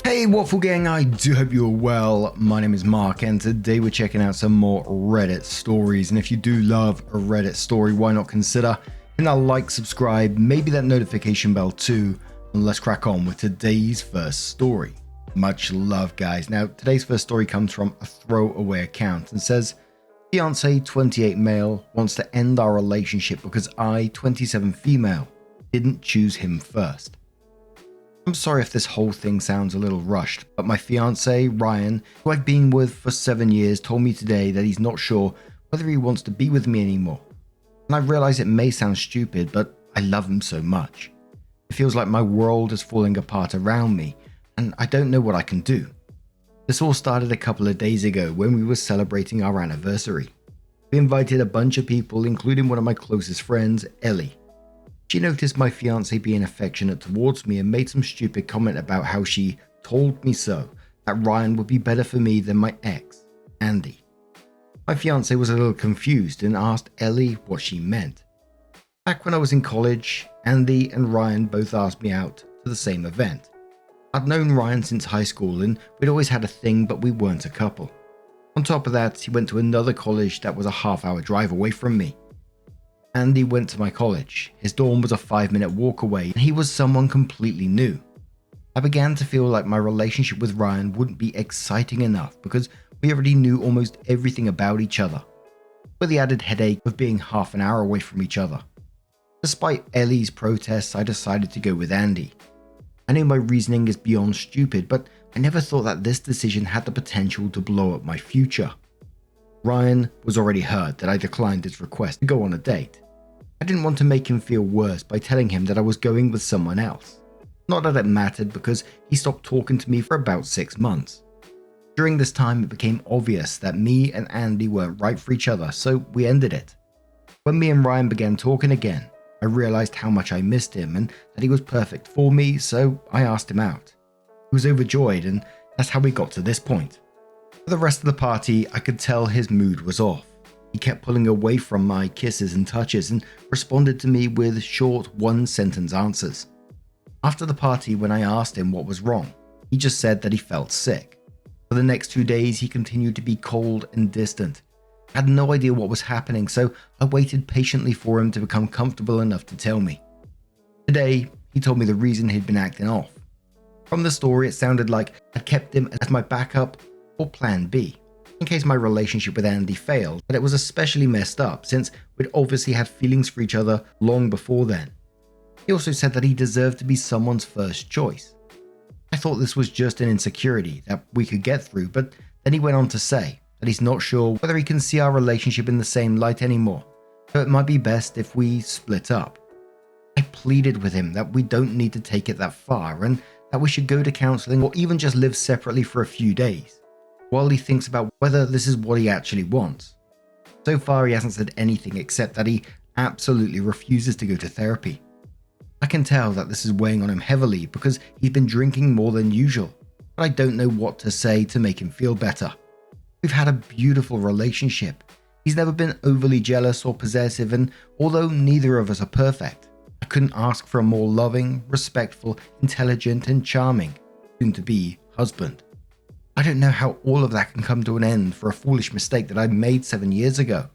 Hey Waffle Gang, I do hope you're well. My name is Mark and today we're checking out some more Reddit stories. And if you do love a Reddit story, why not consider hitting that like, subscribe, maybe that notification bell too, and let's crack on with today's first story. Much love guys. Now today's first story comes from a throwaway account and says, Fiance 28 male wants to end our relationship because I 27 female didn't choose him first. I'm sorry if this whole thing sounds a little rushed, but my fiance, Ryan, who I've been with for 7 years, told me today that he's not sure whether he wants to be with me anymore. And I realize it may sound stupid, but I love him so much. It feels like my world is falling apart around me, and I don't know what I can do. This all started a couple of days ago when we were celebrating our anniversary. We invited a bunch of people, including one of my closest friends, Ellie. She noticed my fiance being affectionate towards me and made some stupid comment about how she told me so, that Ryan would be better for me than my ex, Andy. My fiance was a little confused and asked Ellie what she meant. Back when I was in college, Andy and Ryan both asked me out to the same event. I'd known Ryan since high school and we'd always had a thing, but we weren't a couple. On top of that, he went to another college that was a half-hour drive away from me. Andy went to my college. His dorm was a 5-minute walk away and he was someone completely new. I began to feel like my relationship with Ryan wouldn't be exciting enough because we already knew almost everything about each other, with the added headache of being half an hour away from each other. Despite Ellie's protests, I decided to go with Andy. I know my reasoning is beyond stupid, but I never thought that this decision had the potential to blow up my future. Ryan was already hurt that I declined his request to go on a date. I didn't want to make him feel worse by telling him that I was going with someone else. Not that it mattered because he stopped talking to me for about 6 months. During this time it became obvious that me and Andy weren't right for each other, so we ended it. When me and Ryan began talking again, I realized how much I missed him and that he was perfect for me, so I asked him out. He was overjoyed and that's how we got to this point. For the rest of the party, I could tell his mood was off. He kept pulling away from my kisses and touches and responded to me with short one-sentence answers. After the party, when I asked him what was wrong, he just said that he felt sick. For the next 2 days, he continued to be cold and distant. I had no idea what was happening, so I waited patiently for him to become comfortable enough to tell me. Today, he told me the reason he'd been acting off. From the story, it sounded like I'd kept him as my backup or plan B, in case my relationship with Andy failed, but it was especially messed up since we'd obviously had feelings for each other long before then. He also said that he deserved to be someone's first choice. I thought this was just an insecurity that we could get through, but then he went on to say that he's not sure whether he can see our relationship in the same light anymore, so it might be best if we split up. I pleaded with him that we don't need to take it that far and that we should go to counseling or even just live separately for a few days, while he thinks about whether this is what he actually wants. So far he hasn't said anything except that he absolutely refuses to go to therapy. I can tell that this is weighing on him heavily because he's been drinking more than usual, but I don't know what to say to make him feel better. We've had a beautiful relationship. He's never been overly jealous or possessive, and although neither of us are perfect, I couldn't ask for a more loving, respectful, intelligent and charming soon-to-be husband. I don't know how all of that can come to an end for a foolish mistake that I made 7 years ago.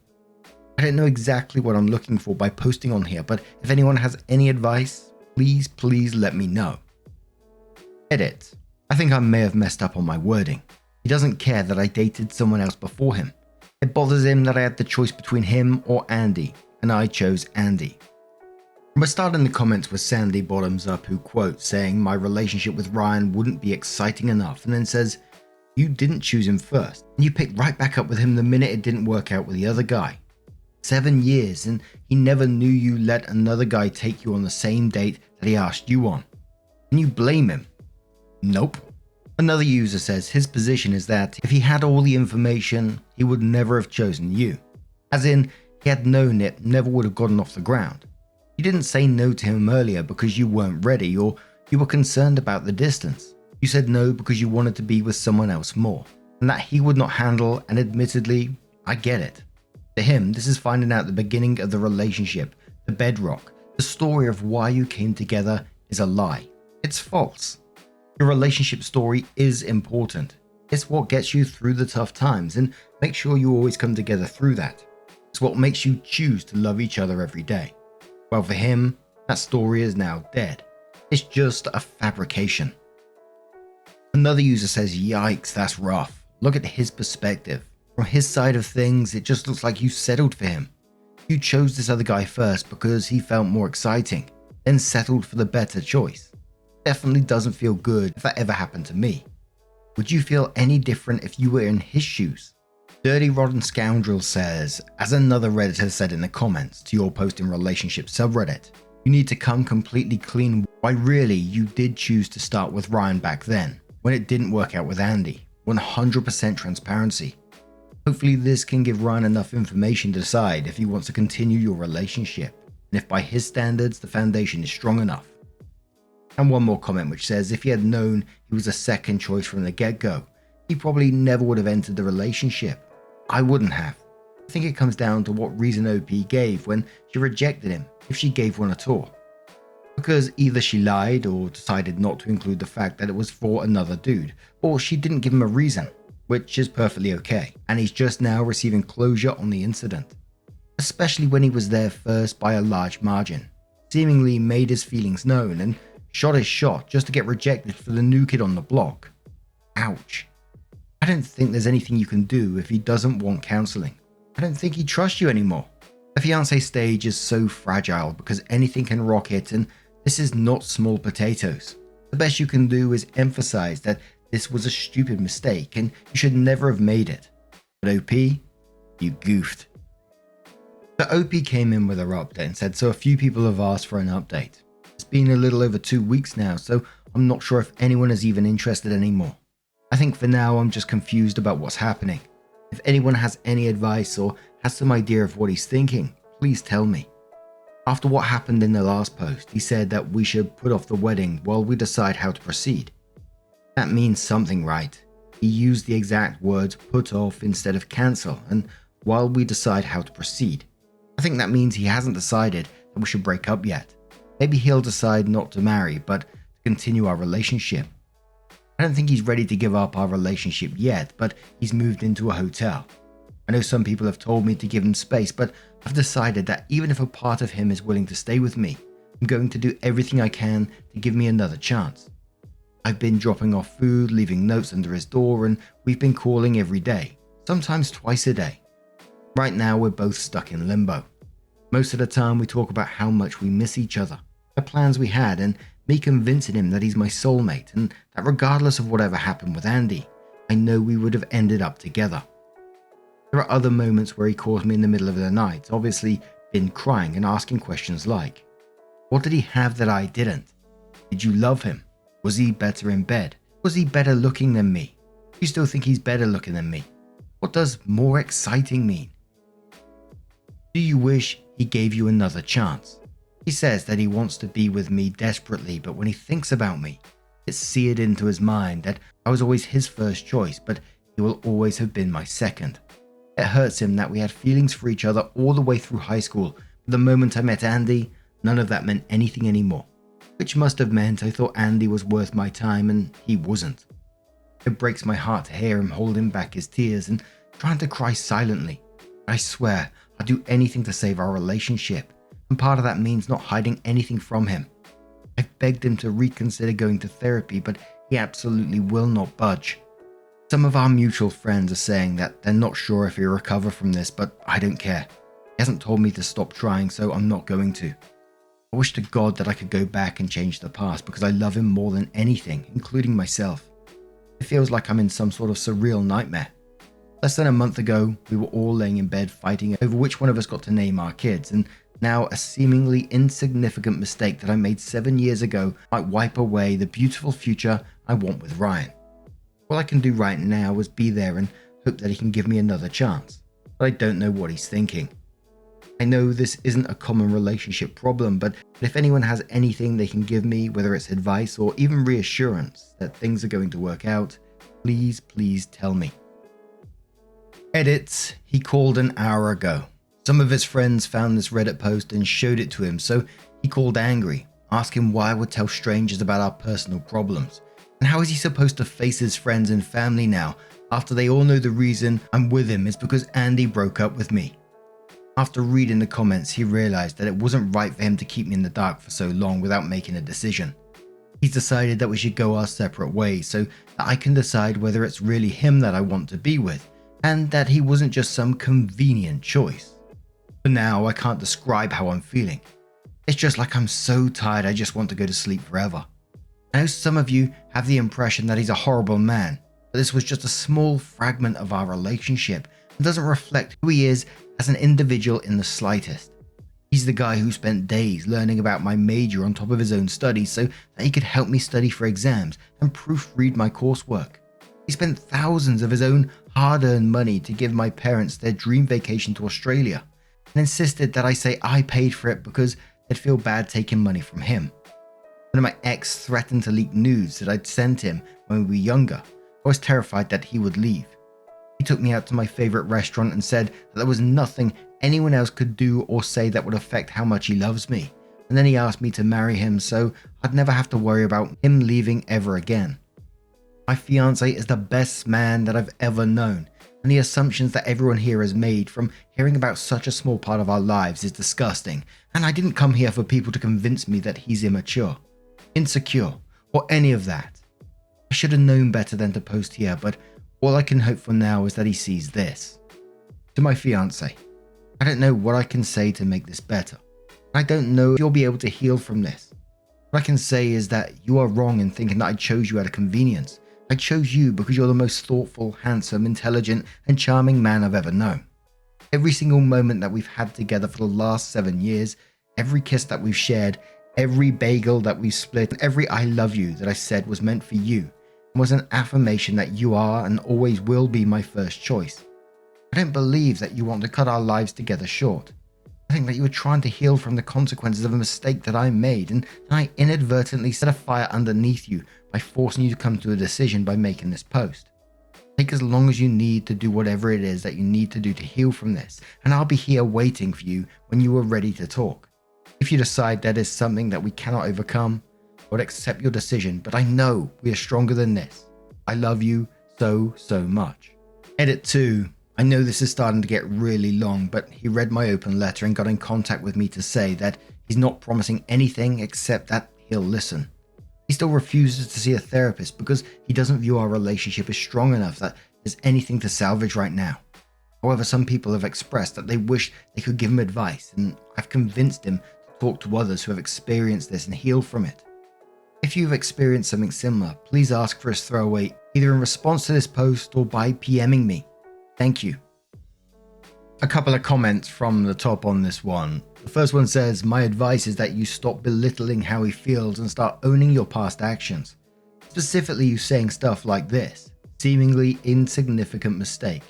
I don't know exactly what I'm looking for by posting on here, but if anyone has any advice, please let me know. Edit. I think I may have messed up on my wording. He doesn't care that I dated someone else before him. It bothers him that I had the choice between him or Andy, and I chose Andy. My start in the comments was Sandy Bottoms Up, who quotes saying my relationship with Ryan wouldn't be exciting enough, and then says, you didn't choose him first, and you picked right back up with him the minute it didn't work out with the other guy. 7 years, and he never knew you let another guy take you on the same date that he asked you on. And you blame him? Nope. Another user says his position is that if he had all the information, he would never have chosen you. As in, he had known it never would have gotten off the ground. You didn't say no to him earlier because you weren't ready or you were concerned about the distance. You said no because you wanted to be with someone else more, and that he would not handle, and admittedly, I get it. To him, this is finding out the beginning of the relationship, the bedrock, the story of why you came together is a lie. It's false. Your relationship story is important. It's what gets you through the tough times and make sure you always come together through that. It's what makes you choose to love each other every day. Well, for him, that story is now dead. It's just a fabrication. Another user says, yikes, that's rough. Look at his perspective. From his side of things, it just looks like you settled for him. You chose this other guy first because he felt more exciting, then settled for the better choice. Definitely doesn't feel good if that ever happened to me. Would you feel any different if you were in his shoes? Dirty Rotten Scoundrel says, as another Redditor said in the comments to your post in relationship subreddit, you need to come completely clean why really you did choose to start with Ryan back then, when it didn't work out with Andy. 100% transparency. Hopefully this can give Ryan enough information to decide if he wants to continue your relationship, and if by his standards the foundation is strong enough. And one more comment which says if he had known he was a second choice from the get-go, he probably never would have entered the relationship. I wouldn't have. I think it comes down to what reason OP gave when she rejected him, if she gave one at all. Because either she lied or decided not to include the fact that it was for another dude, or she didn't give him a reason, which is perfectly okay, and he's just now receiving closure on the incident. Especially when he was there first by a large margin, seemingly made his feelings known and shot his shot just to get rejected for the new kid on the block. Ouch. I don't think there's anything you can do if he doesn't want counseling. I don't think he trusts you anymore. The fiancé stage is so fragile because anything can rock it, and this is not small potatoes. The best you can do is emphasize that this was a stupid mistake and you should never have made it. But OP, you goofed. The OP came in with her update and said, so a few people have asked for an update. It's been a little over 2 weeks now, so I'm not sure if anyone is even interested anymore. I think for now I'm just confused about what's happening. If anyone has any advice or has some idea of what he's thinking, please tell me. After what happened in the last post, he said that we should put off the wedding while we decide how to proceed. That means something, right? He used the exact words put off instead of cancel and while we decide how to proceed. I think that means he hasn't decided that we should break up yet. Maybe he'll decide not to marry, but to continue our relationship. I don't think he's ready to give up our relationship yet, but he's moved into a hotel. I know some people have told me to give him space, but I've decided that even if a part of him is willing to stay with me, I'm going to do everything I can to give me another chance. I've been dropping off food, leaving notes under his door, and we've been calling every day, sometimes twice a day. Right now we're both stuck in limbo. Most of the time we talk about how much we miss each other, the plans we had, and me convincing him that he's my soulmate and that regardless of whatever happened with Andy, I know we would have ended up together. There are other moments where he calls me in the middle of the night, obviously been crying and asking questions like, what did he have that I didn't? Did you love him? Was he better in bed? Was he better looking than me? Do you still think he's better looking than me? What does more exciting mean? Do you wish he gave you another chance? He says that he wants to be with me desperately, but when he thinks about me, it's seared into his mind that I was always his first choice, but he will always have been my second. It hurts him that we had feelings for each other all the way through high school, but the moment I met Andy, none of that meant anything anymore, which must have meant I thought Andy was worth my time and he wasn't. It breaks my heart to hear him holding back his tears and trying to cry silently. I swear I'd do anything to save our relationship, and part of that means not hiding anything from him. I've begged him to reconsider going to therapy, but he absolutely will not budge. Some of our mutual friends are saying that they're not sure if he'll recover from this, but I don't care. He hasn't told me to stop trying, so I'm not going to. I wish to God that I could go back and change the past because I love him more than anything, including myself. It feels like I'm in some sort of surreal nightmare. Less than a month ago, we were all laying in bed fighting over which one of us got to name our kids, and now a seemingly insignificant mistake that I made 7 years ago might wipe away the beautiful future I want with Ryan. All I can do right now is be there and hope that he can give me another chance, but I don't know what he's thinking. I know this isn't a common relationship problem, but if anyone has anything they can give me, whether it's advice or even reassurance that things are going to work out, please tell me. Edits, he called an hour ago. Some of his friends found this Reddit post and showed it to him, so he called angry, asking why I would tell strangers about our personal problems. And how is he supposed to face his friends and family now after they all know the reason I'm with him is because Andy broke up with me? After reading the comments, he realized that it wasn't right for him to keep me in the dark for so long without making a decision. He's decided that we should go our separate ways so that I can decide whether it's really him that I want to be with, and that he wasn't just some convenient choice. For now, I can't describe how I'm feeling. It's just like I'm so tired I just want to go to sleep forever. I know some of you have the impression that he's a horrible man, but this was just a small fragment of our relationship and doesn't reflect who he is as an individual in the slightest. He's the guy who spent days learning about my major on top of his own studies so that he could help me study for exams and proofread my coursework. He spent thousands of his own hard-earned money to give my parents their dream vacation to Australia and insisted that I say I paid for it because they'd feel bad taking money from him. When my ex threatened to leak news that I'd sent him when we were younger, I was terrified that he would leave. He took me out to my favorite restaurant and said that there was nothing anyone else could do or say that would affect how much he loves me. And then he asked me to marry him so I'd never have to worry about him leaving ever again. My fiance is the best man that I've ever known, and the assumptions that everyone here has made from hearing about such a small part of our lives is disgusting, and I didn't come here for people to convince me that he's immature, insecure, or any of that. I should have known better than to post here, but all I can hope for now is that he sees this. To my fiance, I don't know what I can say to make this better. I don't know if you'll be able to heal from this. What I can say is that you are wrong in thinking that I chose you out of convenience. I chose you because you're the most thoughtful, handsome, intelligent, and charming man I've ever known. Every single moment that we've had together for the last 7 years, every kiss that we've shared, every bagel that we've split, and every I love you that I said was meant for you, and was an affirmation that you are and always will be my first choice. I don't believe that you want to cut our lives together short. I think that you were trying to heal from the consequences of a mistake that I made, and I inadvertently set a fire underneath you by forcing you to come to a decision by making this post. Take as long as you need to do whatever it is that you need to do to heal from this, and I'll be here waiting for you when you are ready to talk. If you decide that is something that we cannot overcome, I would accept your decision, but I know we are stronger than this. I love you so much. Edit 2. I know this is starting to get really long, but he read my open letter and got in contact with me to say that he's not promising anything except that he'll listen. He still refuses to see a therapist because he doesn't view our relationship as strong enough that there's anything to salvage right now. However, some people have expressed that they wish they could give him advice, and I've convinced him to talk to others who have experienced this and heal from it. If you've experienced something similar, please ask for his throwaway either in response to this post or by PMing me. Thank you. A couple of comments from the top on this one. The first one says, my advice is that you stop belittling how he feels and start owning your past actions. Specifically, you saying stuff like this, seemingly insignificant mistake.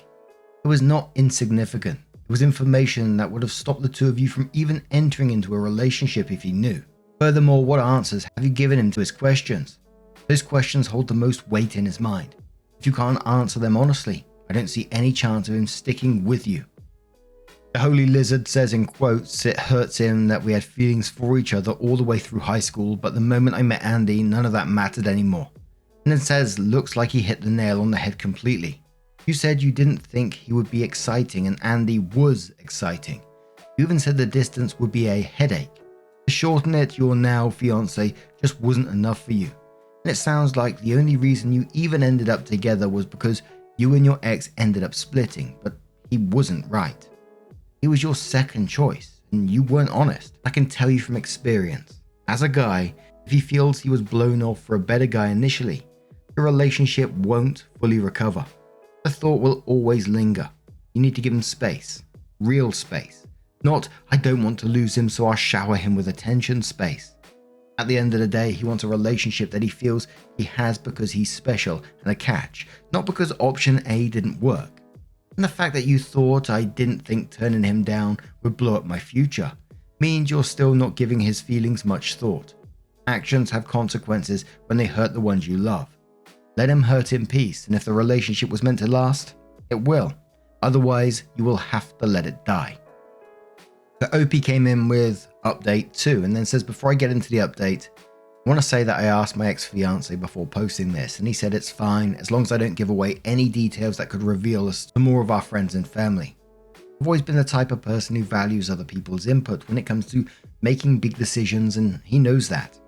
It was not insignificant. It was information that would have stopped the two of you from even entering into a relationship if he knew. Furthermore, what answers have you given him to his questions? Those questions hold the most weight in his mind. If you can't answer them honestly, I don't see any chance of him sticking with you. The Holy Lizard says in quotes, it hurts him that we had feelings for each other all the way through high school, but the moment I met Andy, none of that mattered anymore. And then says, looks like he hit the nail on the head completely. You said you didn't think he would be exciting, and Andy was exciting. You even said the distance would be a headache. To shorten it, your now fiance just wasn't enough for you. And it sounds like the only reason you even ended up together was because you and your ex ended up splitting, but he wasn't right. He was your second choice, and you weren't honest. I can tell you from experience. As a guy, if he feels he was blown off for a better guy initially, your relationship won't fully recover. The thought will always linger. You need to give him space. Real space. Not, I don't want to lose him so I'll shower him with attention space. At the end of the day, he wants a relationship that he feels he has because he's special and a catch, not because option A didn't work. And the fact that you thought I didn't think turning him down would blow up my future means you're still not giving his feelings much thought. Actions have consequences when they hurt the ones you love. Let him hurt in peace, and if the relationship was meant to last, it will. Otherwise, you will have to let it die. The OP came in with update 2 and then says, before I get into the update, I want to say that I asked my ex-fiance before posting this, and he said it's fine as long as I don't give away any details that could reveal us to more of our friends and family. I've always been the type of person who values other people's input when it comes to making big decisions, and he knows that.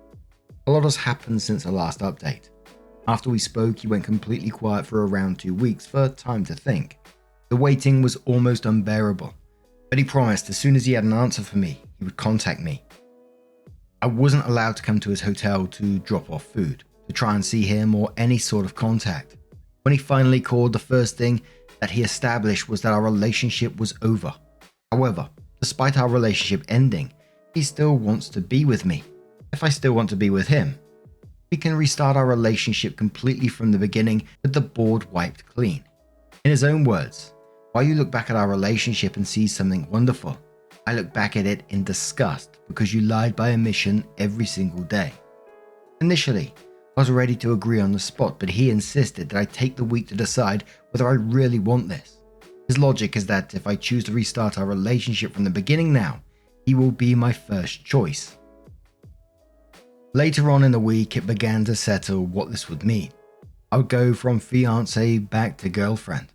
A lot has happened since the last update. After we spoke, he went completely quiet for around 2 weeks for time to think. The waiting was almost unbearable, but he promised as soon as he had an answer for me, he would contact me. I wasn't allowed to come to his hotel to drop off food, to try and see him or any sort of contact. When he finally called, the first thing that he established was that our relationship was over. However, despite our relationship ending, he still wants to be with me. If I still want to be with him, we can restart our relationship completely from the beginning with the board wiped clean. In his own words, while you look back at our relationship and see something wonderful, I look back at it in disgust because you lied by omission every single day. Initially, I was ready to agree on the spot, but he insisted that I take the week to decide whether I really want this. His logic is that if I choose to restart our relationship from the beginning now, he will be my first choice. Later on in the week, it began to settle what this would mean. I would go from fiance back to girlfriend.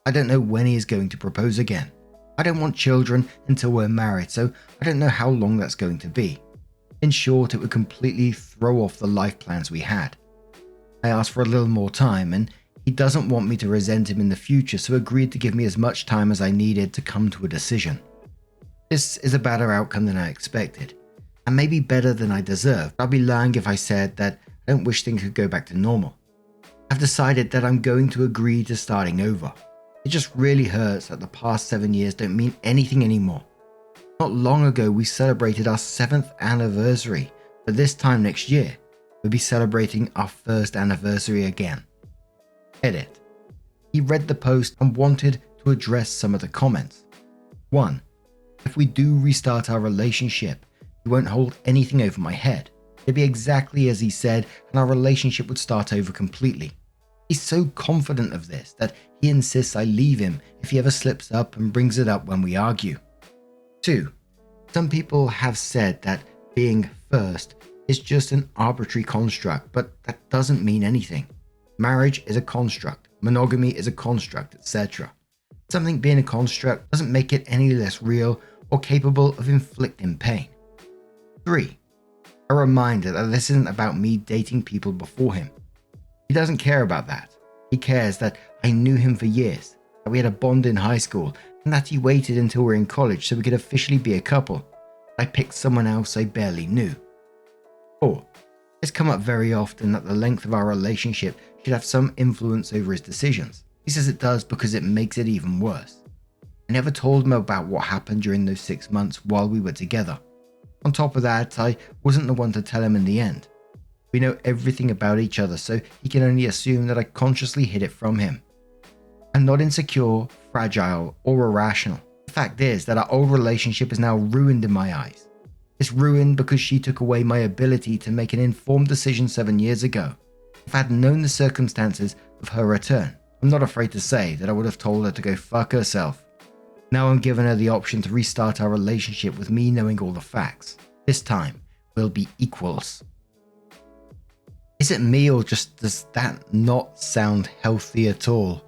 I don't know when he is going to propose again. I don't want children until we're married, so I don't know how long that's going to be. In short, it would completely throw off the life plans we had. I asked for a little more time, and he doesn't want me to resent him in the future, so agreed to give me as much time as I needed to come to a decision. This is a better outcome than I expected, and maybe better than I deserve. I'd be lying if I said that I don't wish things could go back to normal. I've decided that I'm going to agree to starting over. It just really hurts that the past 7 years don't mean anything anymore. Not long ago, we celebrated our 7th anniversary, but this time next year, we'll be celebrating our 1st anniversary again. Edit. He read the post and wanted to address some of the comments. 1. If we do restart our relationship, he won't hold anything over my head. It'd be exactly as he said, and our relationship would start over completely. He's so confident of this that he insists I leave him if he ever slips up and brings it up when we argue. 2. Some people have said that being first is just an arbitrary construct, but that doesn't mean anything. Marriage is a construct, monogamy is a construct, etc. Something being a construct doesn't make it any less real or capable of inflicting pain. 3. A reminder that this isn't about me dating people before him. He doesn't care about that. He cares that I knew him for years, that we had a bond in high school, and that he waited until we were in college so we could officially be a couple. I picked someone else I barely knew. 4. It's come up very often that the length of our relationship should have some influence over his decisions. He says it does because it makes it even worse. I never told him about what happened during those 6 months while we were together. On top of that, I wasn't the one to tell him in the end. We know everything about each other, so he can only assume that I consciously hid it from him. I'm not insecure, fragile, or irrational. The fact is that our old relationship is now ruined in my eyes. It's ruined because she took away my ability to make an informed decision 7 years ago. If I had known the circumstances of her return, I'm not afraid to say that I would have told her to go fuck herself. Now I'm giving her the option to restart our relationship with me knowing all the facts. This time, we'll be equals. Is it me, or just does that not sound healthy at all?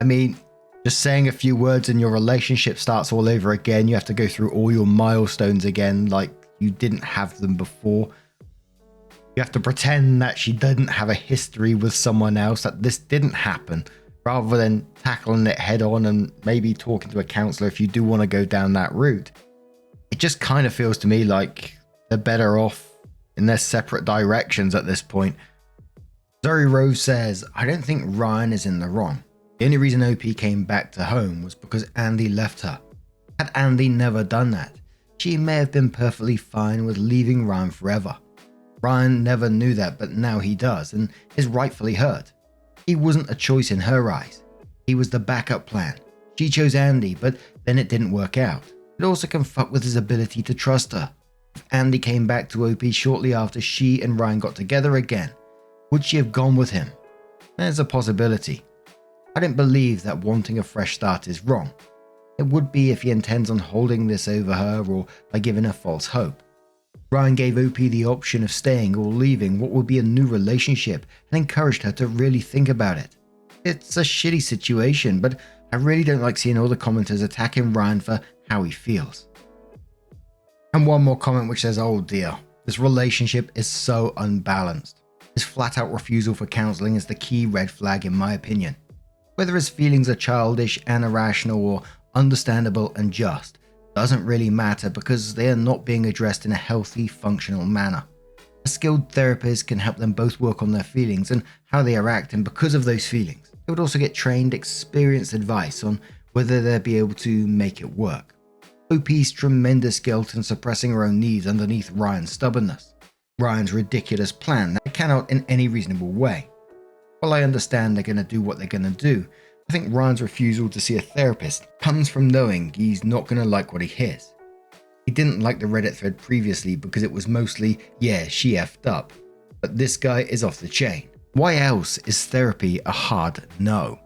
I mean, just saying a few words and your relationship starts all over again. You have to go through all your milestones again like you didn't have them before. You have to pretend that she didn't have a history with someone else, that this didn't happen, rather than tackling it head on and maybe talking to a counselor if you do want to go down that route. It just kind of feels to me like they're better off in their separate directions at this point. Zoe Rose says, I don't think Ryan is in the wrong. The only reason OP came back to home was because Andy left her. Had Andy never done that, she may have been perfectly fine with leaving Ryan forever. Ryan never knew that, but now he does, and is rightfully hurt. He wasn't a choice in her eyes. He was the backup plan. She chose Andy, but then it didn't work out. It also can fuck with his ability to trust her. If Andy came back to OP shortly after she and Ryan got together again, would she have gone with him? There's a possibility. I don't believe that wanting a fresh start is wrong. It would be if he intends on holding this over her or by giving her false hope. Ryan gave OP the option of staying or leaving what would be a new relationship and encouraged her to really think about it. It's a shitty situation, but I really don't like seeing all the commenters attacking Ryan for how he feels. And one more comment which says, oh dear, this relationship is so unbalanced. His flat out refusal for counseling is the key red flag in my opinion. Whether his feelings are childish and irrational or understandable and just doesn't really matter because they are not being addressed in a healthy, functional manner. A skilled therapist can help them both work on their feelings and how they are acting because of those feelings. They would also get trained, experienced advice on whether they'll be able to make it work. OP's tremendous guilt in suppressing her own needs underneath Ryan's stubbornness. Ryan's ridiculous plan that cannot in any reasonable way. While I understand they're going to do what they're going to do, I think Ryan's refusal to see a therapist comes from knowing he's not going to like what he hears. He didn't like the Reddit thread previously because it was mostly, yeah, she effed up. But this guy is off the chain. Why else is therapy a hard no?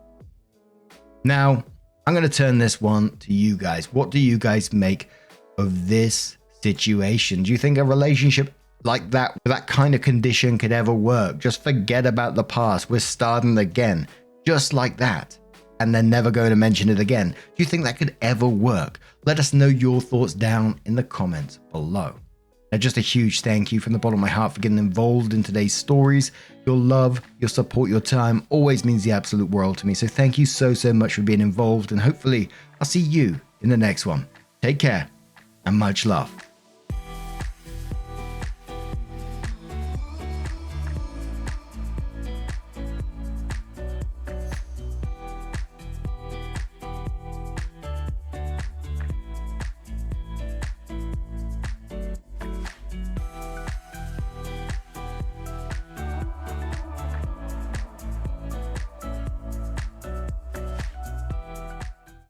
Now, I'm going to turn this one to you guys. What do you guys make of this situation? Do you think a relationship like that, with that kind of condition, could ever work? Just forget about the past. We're starting again. Just like that. And they're never going to mention it again. Do you think that could ever work? Let us know your thoughts down in the comments below. Now, just a huge thank you from the bottom of my heart for getting involved in today's stories. Your love, your support, your time always means the absolute world to me. So thank you so much for being involved, and hopefully I'll see you in the next one. Take care and much love.